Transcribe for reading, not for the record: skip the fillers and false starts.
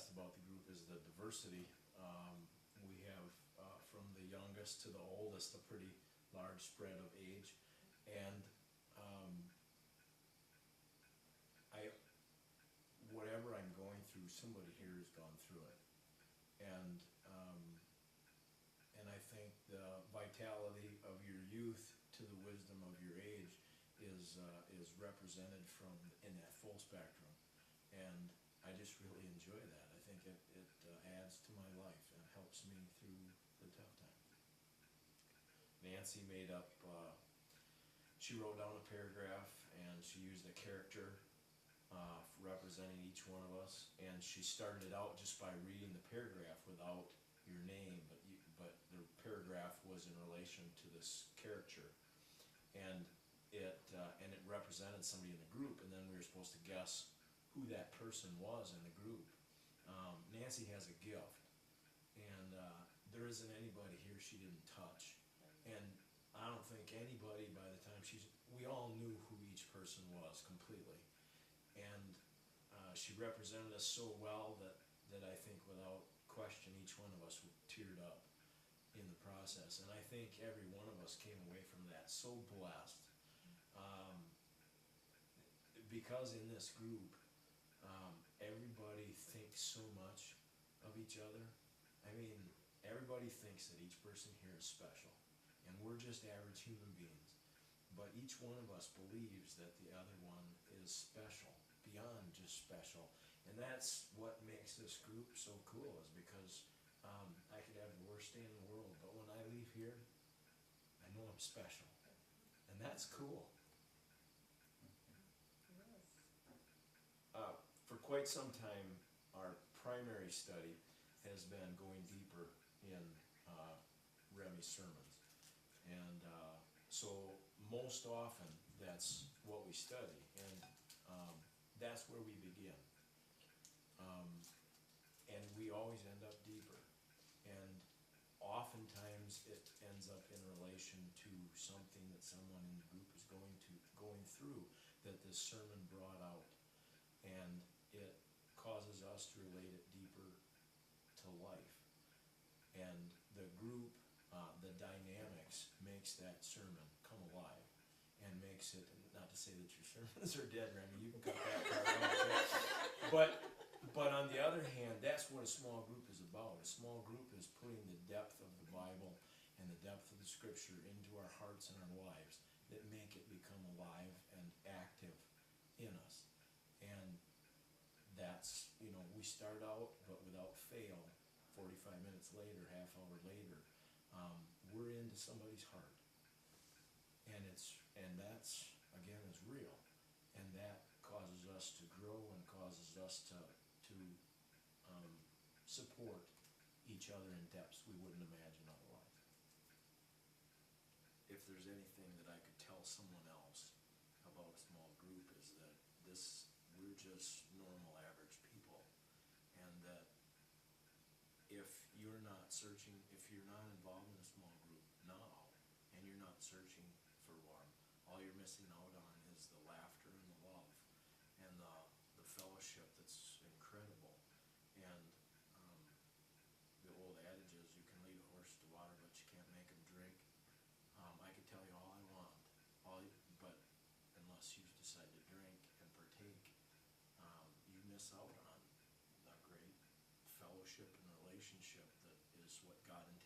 asked about the group is the diversity. We have from the youngest to the oldest a pretty large spread of age, and I whatever I'm going through, somebody here has gone through it, and and I think the vitality of your youth to the wisdom of your age is represented from in that full spectrum, and I just really enjoy that. I think it adds to my life and helps me through the tough times. Nancy made up, she wrote down a paragraph and she used a character representing each one of us, and she started it out just by reading the paragraph without your name, but the paragraph was in relation to this character, and it represented somebody in the group, and then we were supposed to guess who that person was in the group. Nancy has a gift, and there isn't anybody here she didn't touch, and I don't think anybody by the time we all knew who each person was completely, and she represented us so well that I think without question each one of us teared up in the process, and I think every one of us came away from that so blessed, because in this group everybody thinks so much of each other. I mean, everybody thinks that each person here is special, and we're just average human beings, but each one of us believes that the other one is special, beyond just special, and that's what makes this group so cool, is because I could have the worst day in the world, but when I leave here, I know I'm special, and that's cool. For quite some time, our primary study has been going deeper in Remy's sermons, and so most often that's what we study, and that's where we begin, and we always end up deeper, and oftentimes it ends up in relation to something that someone in the group is going through that this sermon brought out, and it causes us to relate it deeper to life, and the group, the dynamics makes that sermon come alive, and makes it, not to say that your sermons are dead, Remy, you can cut that part out, but on the other hand, that's what a small group is about. A small group is putting the depth of the Bible and the depth of the Scripture into our hearts and our lives that make it become alive and active in us. And that's, we start out, but without fail, 45 minutes later, half hour later, we're into somebody's heart. And that's, again, is real. And that causes us to grow and causes us to support each other in depths we wouldn't imagine otherwise. If there's anything that I could tell someone else about a small group, is that we're just normal, average people, and that if you're not involved in a small group now, and you're not searching for one, all you're missing out on is the laughter and the love and the fellowship that's incredible. And the old adage is, you can lead a horse to water, but you can't make him drink. I could tell you all I want, but unless you decide to drink and partake, you miss out on a great fellowship and relationship that is what God intended